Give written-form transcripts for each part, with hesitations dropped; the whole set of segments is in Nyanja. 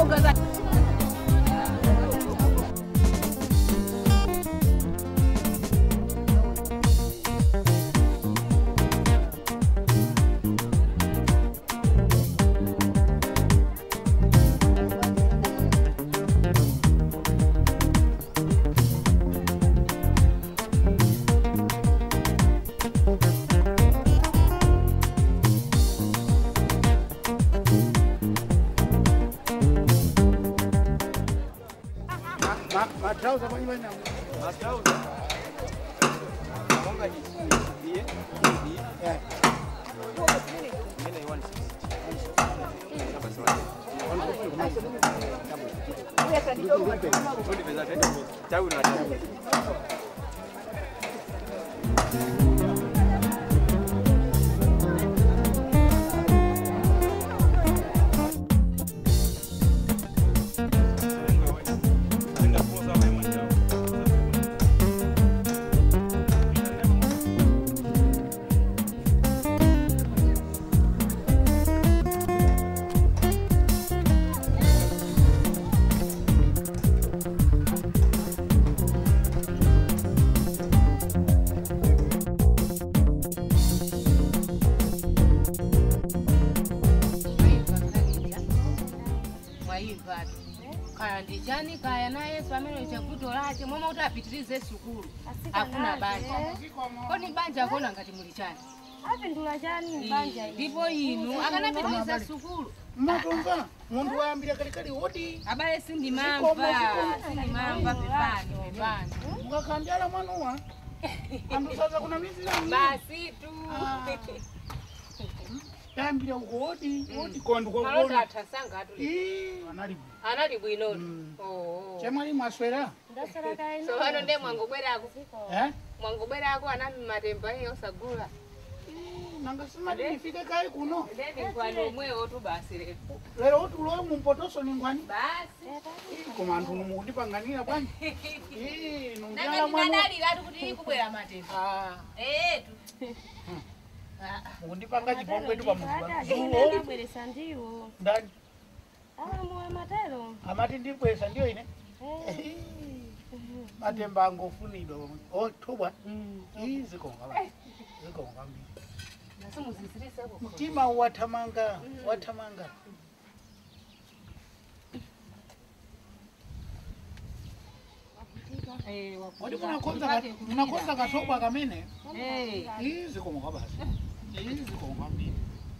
ugaza Matrauza kwa nyumba yangu. Matrauza. Bonga ni die. Eh. Mimi ni 160. Kaya ndijani kaya naye pamene chakuto lache mama utapitirize sukulu hakuna banja koni banja kona ngati mulichani apindula chani banja ndipo inu akanapitiriza sukulu matomba mundu waambira kali hodi abale sindi mamva pepani mukakambyala mwanuwa andusaza kuna mizi basi tu Tambira hodi kondo kwa kuona atasanga atu anali bwino chemali maswera ndasara kaino so hano nde mwangobwerako mwangobwerako anami matemba yosagula nanga simali nifike kai kuno ndeni kwano mwewo tu basi lero utuloe mumpotoso ni ngwani basi komandu mukudipanganira bwana nanga ndadali latu kuti ikubwera matemba tu Mundipanga chipongwe tu pamuziba. Zuo bweresa ndiwo. Ndani? Mwa matero. Amati ndibwesa ndio ine. Matemba angofunidwa. Tobwa. Zikonga ba. Zikonga mbi. Nasumuzisirise hapo. Mtima watamanga. Wadi munakonza katobwa kamene. Zikonga basi. Zikonga mbi.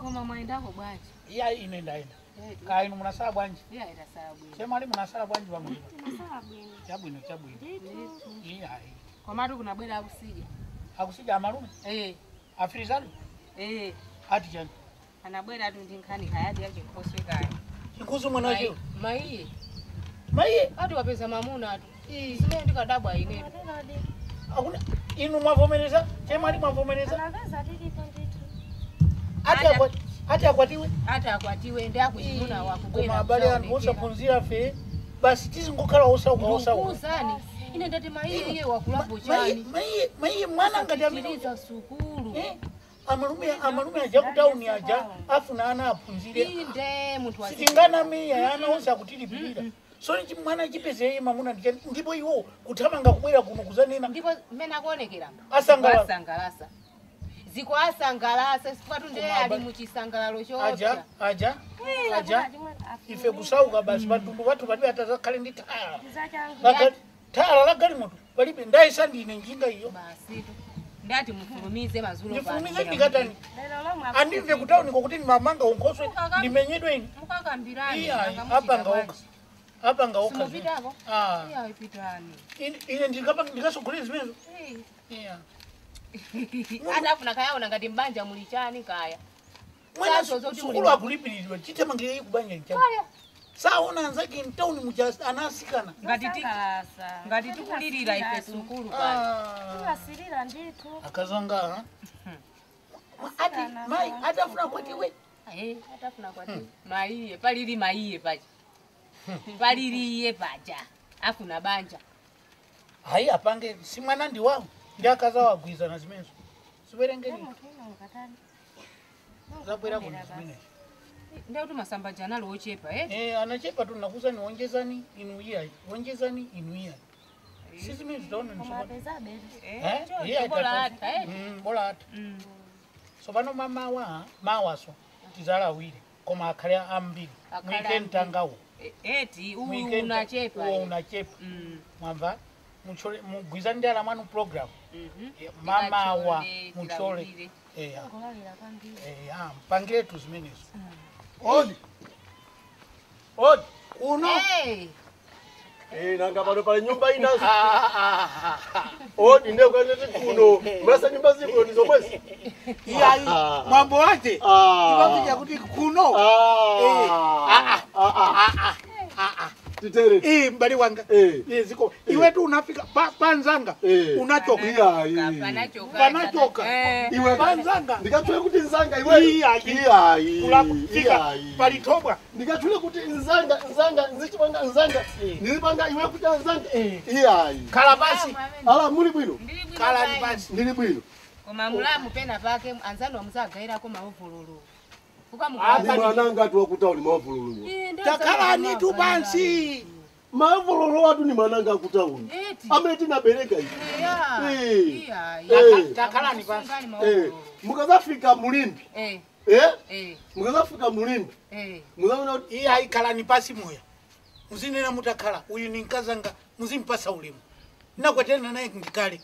Koma mwaendako bwaje? Iya ine ndaenda. Kai inu munasala bwanji? Iya itasala bwino. Chemali munasala bwanji pamwe? Munasala bwino. Chabwino. Iya. Komatu kunabwera akusija. Akusija amalume? Afrizalo? Ati chani? Anabwera atu ndinkhani hayati yake nkoswe kaya. Chikuzu mwanacho? Maiye. Atu wapeza mamuna atu. Sime ndikadabwa ine. Akuna inu mwavomereza? Chemali mwavomereza? Anagaza tilipo nditu. Ati akwatiwe? Ati akwatiwe ndakuzimuna wakubwera. Koma habari anu osaphunzira fe basi tizingokhala osauka. Kusani. Ine ndati maiye wakulapo chani. Maiye mwana ngati amiriza sukulu. Amalume aja ku town aja afuna ana aphunzire. Inde muntu wasi. Sitingana miya ana osa kutilipirira. So ni mwana chipeze yeye mamuna ndipo iwo kuthamanga kubwera kuno kuzanena. Ndipo mena kuonekera. Asangalasa. Ziko asangalasa sifatu nde ali muchisangalalo chocha. Aja. Ife kusauka basi batundu watu bali atazakhale ndi tala lagali mutu balibe ndaisa ndine njinga iyo basi tu ndati mfulumize mazulu basi mfulumize ndikatani andimve kutauni kokuti mamanga unkoswe ndimenyedwe ini mukakambirani hapa ngaoka simupitako iya ipitani ine ndikasogolezi zimezo iya atafuna kayaona ngati mbanja mulichani kaya mwana sukulu akulipirizwa chitamangire kubanja nchani saona nzake mtauni mujasta anasikana ngati tukulirira ife sukulu pale tulasirira nditu akazanga ati mai atafuna kwatiwe atafuna kwatiwe maiye palili maiye paja paliliye paja afuna banja hai apange si mwana ndi wao ndakaza wagwiza na zimezo siberengeni zabwera kuno zimene Ndio tu masamba jana lochepa anachepa tu nakuza ni ongezani inuia. Ongezani inuia. Sisi mimi tunaona ni sababu. Bora hata Bora hata. So bano mama mawaso tizala wili koma akhala ambili. Weekend tangawo. Eti unachepa. Unachepa. Mwamba muchole mugwiza ndala manu program. Mama wa muchole. Pangile tu zimenezo. Odi. Uno. Nanga pano pale nyumba inazo. Odi ndio kwenda kuno. Mbasa nyumba ziko ndizo mwezi. Iya mambo wake. Ibakuja kuti kuno. Titere. Mbali wanga. Ziko. Iwe tu unafika panzanga. Unachoka. Panachoka. Iwe panzanga. Ndikachule kuti nzanga iwe. Iya. Kulafika palitobwa. Ndikachule kuti nzanga nzichipanga nzanga. Nilipanga iwe kuti nzanga. Iya. Kalabasi. Ala muli bwino. Kalabasi. Ndili bwino. Koma mulamu pena pake anzano amuzagaira ko mauvululu. Mwananga tu wakutauli mauvululu. Takala ni tu bansi. Mauvululu watu ni mwananga kutauli. Ameti na bereka hivi. Takala ni bansi. Mukazafika mulimbi. Mukazafika mulimbi. Muzaona iya ikala ni pasi moya. Muzinena mutakala uyu ni nkazanga muzimpasa ulemu. Nakwatena naye ngikale.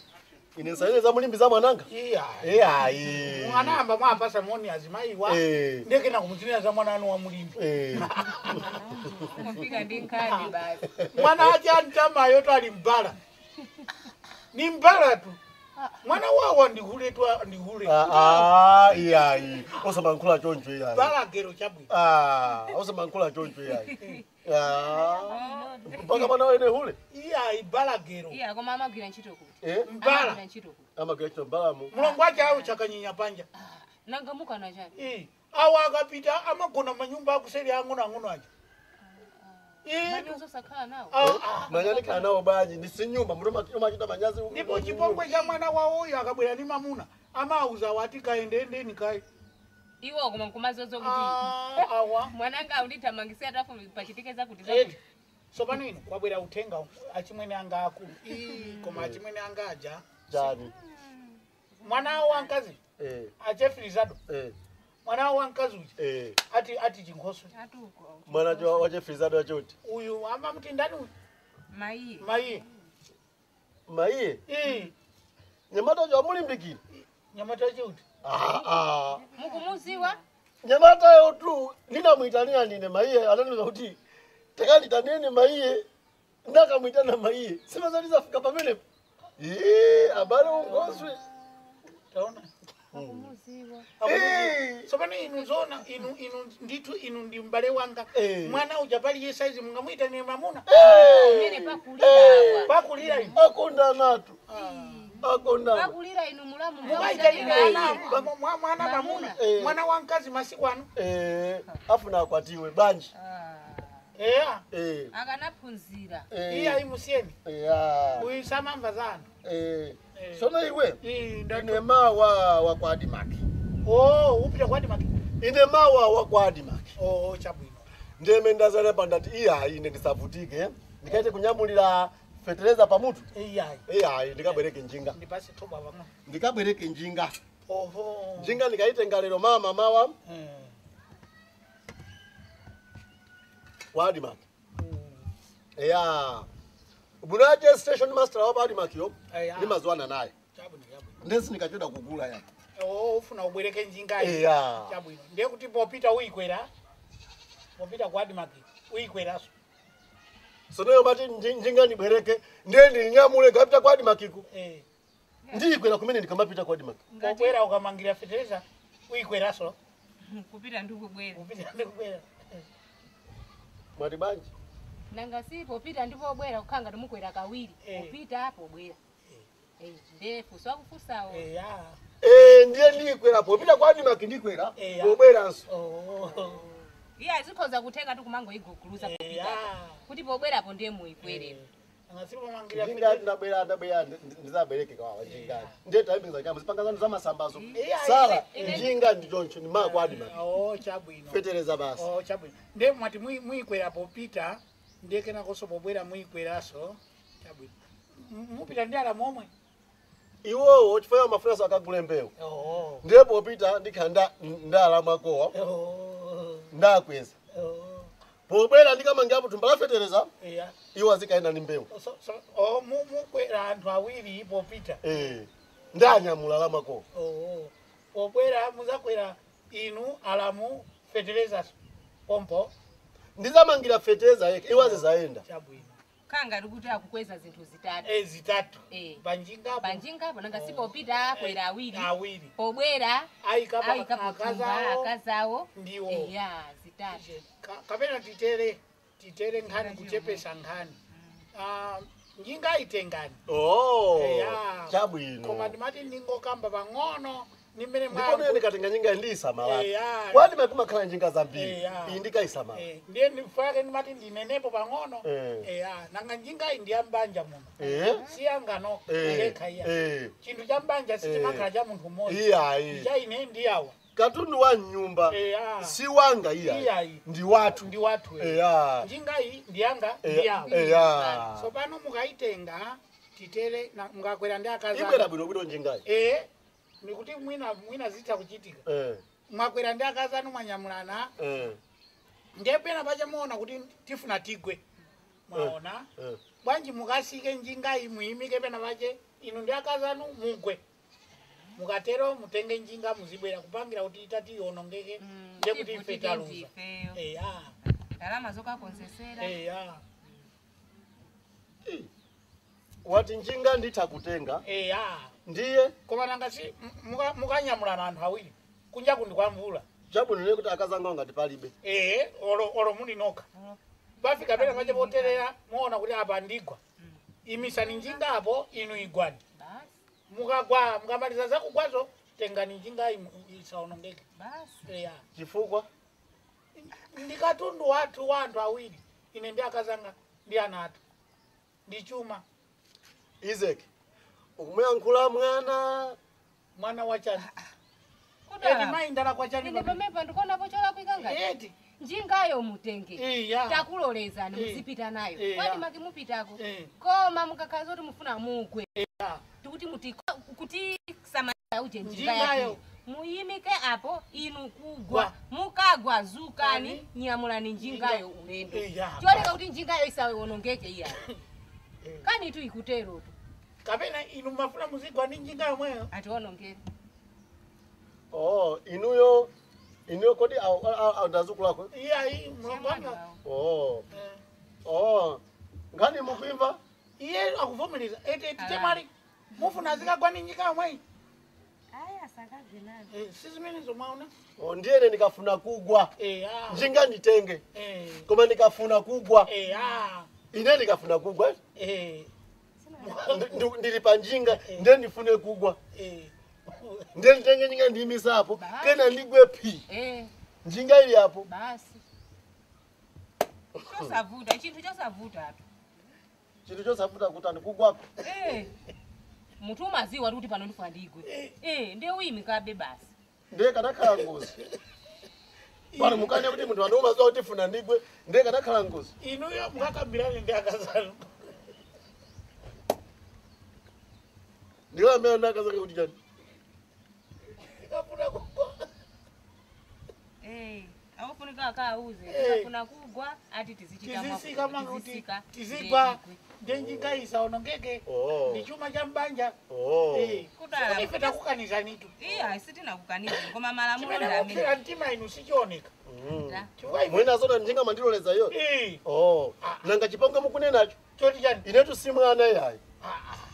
Inesaile za mulimbi za mwananga? Iya. Mwanamba mwapasa moni azimaiwa. Ndeke na kumutinira za mwananu wa mulimbi. Mpika ndinkani basi. Mwana acha ntama yoto alimbala. Ni mbala tu. Mwana wawa ndihule tu ndihule. Iya. Osama nkula chonjo iya. Bala gero chabu. Osama nkula chonjo iya. Mpaka bana wene hule? Iya ibala gero. Iya kwa mama gwira nchito ku. Mbala. Ama gwira nchito mbala mu. Mulongo wake au chakanyinya panja. Nangamuka na chani. Awa akapita amagona manyumba akuseri angono aje. Manyozo sakala nao. Manyani kana nao baji ni sinyumba mroma chita manyazi huko. Ndipo chipongwe cha mwana wao huyo akabwera ni mamuna. Ama auza wati kaende nikai. Iwo koma kumazozo kuti. Awa. Mwananga ulitamangisia atafu pachitikeza kuti zati. So banino kwabwera utenga achimwene anga akulu. Koma achimwene anga aja. Jani. Mwana wankazi. Achefrizado. Mwana wankazi uji. Ati jinkoso. Atuko. Mwana jo wache frizado achoti. Uyu ama mtindani uyu. Maiye. Nyamata jo mulimbiki. Nyamata choti. Mukumuziwa? Nyamata yo tu nina muitania nine maiye ananiza kuti tekani tanene maiye ndaka muitana maiye. Sima zaliza fika pamene. Abale ungoswe. Taona. Mukumuziwa. So bana inuzona inu ndi mbale wanga. Mwana ujapali ye size mungamuita ni mamuna. Mene pakulira. Pakulira inu. Akonda natu. Akonda. Pakulira inu mulamu. Mubaita ni mwana mamuna. Mwana wankazi masiku anu. Afuna akwatiwe banji. Akanaphunzira. Iya imusieni. Uisama mvazana. Sona iwe. Ine mawa wa kwa Adimaki. Upita kwa Adimaki. Ine mawa wa kwa Adimaki. Chabwino. Ndeme ndazana pandati iya ine ndisavutike. Ndikaite kunyamulira fetereza pamutu. Iya ndikabwereke njinga. Ndipase toba vamwe. Ndikabwereke njinga. Njinga ndikaite ngalero mama mawa. Kwa Adimaki. Iya. Bunaje station master wa Adimaki yo. Nimazwana naye. Ndesi nikachoda kugula ya. Ufuna ubwereke njinga. Chabwino. Ndiye kuti popita uyikwera. Popita kwa Adimaki. Uyikwera so. Sono bati njinga nibwereke ndeni nyamule kapita kwa Adimakiku. Ndiyikwera kumene ndikamapita kwa Adimaki. Ngobwera ukamangira fetereza uyikwera so. Kupita ndikubwera. Kupita ndikubwera. Mwati banji. Nanga sipo pita ndipo bwera ukanga tumukwera kawiri. Upita hapo bwera. Ndefu so akufusawo. Ndiye ndiyikwera popita kwa Adimaki ndikwera. Bobwera so. Iya zikhoza kutenga tu kumango igoguluza kupita. Kuti pobwera po ndiye muikwere. Angasipo mangira Njinga ndabwera ndizabereke kwa njinga. Ndiye taipinza kama sipangazana za masambazo. Sala njinga ndichoncho ni mako adi mati. Chabwino. Fetereza basi. Chabwino. Ndiye mwati muikwera popita ndiye kena kosobobwera muikweraso. Chabwino. Mupita ndiala momwe. Iwo chifaya mafresa akagule mbewu. Ndiye popita ndikhanda ndala makowa. Ndakweza. Pobwera ndikama ngapo tumbala fetereza. Iwo azikaenda ni mbewu. Mukwera anthu awiri popita. Ndanyamula la makowa. Pobwera muzakwera inu alamu fetereza pompo. Ndizamangira fetereza yeke iwo azizaenda. Chabwino. Kanga ndikuti akukweza zinthu zitatu. Zitatu. Panjinga nanga sipopita kwera awiri. Pobwera ayika akazawo ndiwo. Zitatu. Kapena titere nkhani kuchepesa nkhani. Njinga itengani. Chabwino. Koma ndimati ndingokamba pang'ono nimene mwa. Ndikono ndikatenga njinga ndisamala. Kwani makuma khala njinga zambiri. Indika isamala. Ndiye ndifake ndimati ndinenepo pang'ono. Nanga njinga ndiyambanja muno. Siyangano lekha iya. Chinthu cha mbanja sichimakhala cha munthu mmodzi. Cha ine ndiyawa. Katundu wa nyumba si wanga iya ndi watu njinga iyi ndiyanga ndiyawo so pano mukaitenga titere mukakwera ndi akaza ibwera bwino njinga nikuti mwina zita kuchitika mwakwera ndi akaza anu mwanyamulana ndiye pena pacha muona kuti tifuna tigwe mwaona bwanji mukasike njinga iyi muimike pena pache inu ndi akaza anu mugwe mukatero mutenge njinga muzibwera kupangira kuti itati yonongeke ndiye kuti ife taluza ndalama zokakonsesera wati njinga nditakutenga ndiye koma nanga si mukanyamulana anthu awiri kunja kundi kwa mvula chabwino kuti akazanga ngati palibe olo muli nokha pafika pena pache poterera muona kuti apa ndigwa imisani njinga apo inu igwani mukagwa mukamaliza zakugwazo tengani njinga isaonongeke basi chifukwa ndikatundu wanthu awiri ine ndi akazanga ndi anatu ndi chuma Izeki ukumuyankhula mwana wachani maindala kwa chani ine pamepa ndikonapo chola kuikanga njingayo mutenge takulolezani muzipita nayo kwani makimupitako koma mukakaza kuti mufuna mugwe tikuti kuti samaya uje njingayo muyimike apo inu kugwa mukagwa zukani nyamulani njingayo ulendo choleka kuti njingayo isawonongeke iya kani tu ikutero kapena inu mafuna muzigwa ni njingayo mweyo atiwonongeke inuyo kodi ndazukulako iya mulongwanga ngani mukwimva iye akuvomereza titemali mufuna zikagwa ni njingayo mweyo sizimene mwaona ndiyene ndikafuna kugwa njinga nditenge koma ndikafuna kugwa ine ndikafuna kugwa ndili pa njinga ndiye ndifune kugwa ndiye nditenge njinga ndiyimisa apo kena ndigwe phi njinga ili apo basi chosavuta chinthu chosavuta chinthu chosavuta kuti ndikugwako mutu umaziwa kuti pano ndifuna ndigwe ndiye uyimikabe basi ndiye kanakhala ngozi pano mukane kuti munthu wanu umaziwa kuti funa ndigwe ndiye kanakhala ngozi inuyo mukakambirane ndi akazanu ndikamera ndi akazake kuti chani ikafuna kugwa akufunika akauze tikafuna kugwa ati tizisika makuti tizigwa ndenjinga isaonongeke ndi chuma cha mbanja kudala ife takukanizanitu sitinakukaniza koma malamulo ndamene mtima inu sichioneka mwina zona njinga mandiloleza iyo nanga chipango mukunenacho choti chani inetu si mwana yayi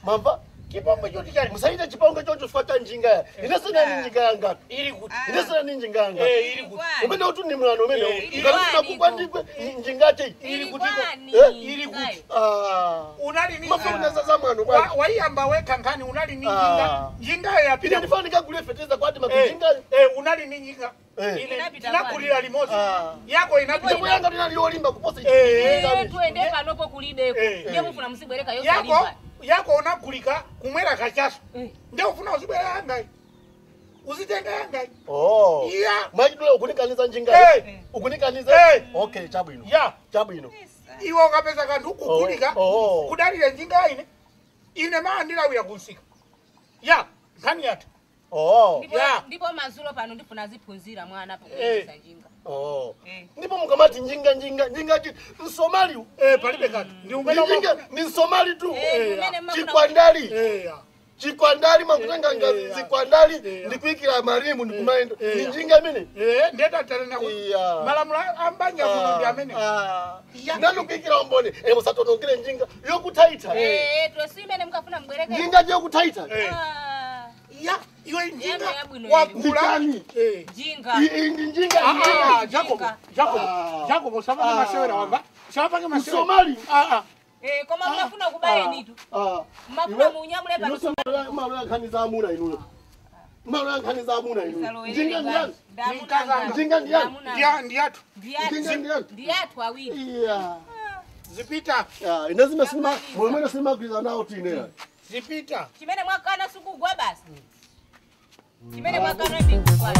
mamva chipombe choti chani musaita chipango choncho fata njinga ya inesena njinga yanga iri kuti inesena njinga yanga iri kuti umene utu ni mwana umene ngafuna kugwa ndikwe njinga che iri kuti iri kuti unali ni mafuna za mwana bwana waiyamba weka nkani unali ni njinga njinga yapita ndifanika kule feteza kwati makujinga unali ni njinga Tinakulira limozi. Yako inapita kuyanga tinaliolimba kuposa tuende panopo kulibeko. Ndio mufuna musibwereka yose yako unakulika kumwera kachaso. Ndio ufuna usibwera anga. Uzitenga yanga. Yeah. Mwajidule ukunikaniza njinga. Ukunikaniza. Okay, chabwino. Yeah. Chabwino. Iwo kapeza kantu ukukulika. Kudalira njinga ine. Ine maandira uya kunsika. Yeah. Nkani yata. Ndipo mazulo pano ndifuna ziphunzira mwana pa kuisa njinga. Ndipo mukamati njinga Somali. Palibe kati. Njinga ni Somali tu. Chikwandali. Chikwandali makutenga ngazi zikwandali ndikuikira marimu ndikumaendo. Njinga mene? Ndeta talena ku. Malamula ambanya kuno ndi amene. Nanu kuikira ombone. Musatotokere njinga yokutaita. Twesimene mukafuna mbwereka. Njinga yokutaita. Ya, iwe njinga wakula. Njinga. Njinga. Jakobo, sababu masewera wanga. Sababu masewera. Somali. Koma mnafuna kubaye nitu. Mafuna munyamule pa Somali. Mala nkaniza amuna inuyo. Mala nkaniza amuna inuyo. Njinga ndiyani? Njinga ndiyani? Ndiyatu. Ndiyatu awili. Zipita. Inazima sima, mwemena sima kuiza nao tine. Zipita. Chimene mwakana sukugwa basi. Chimene mwakana ndikugwa.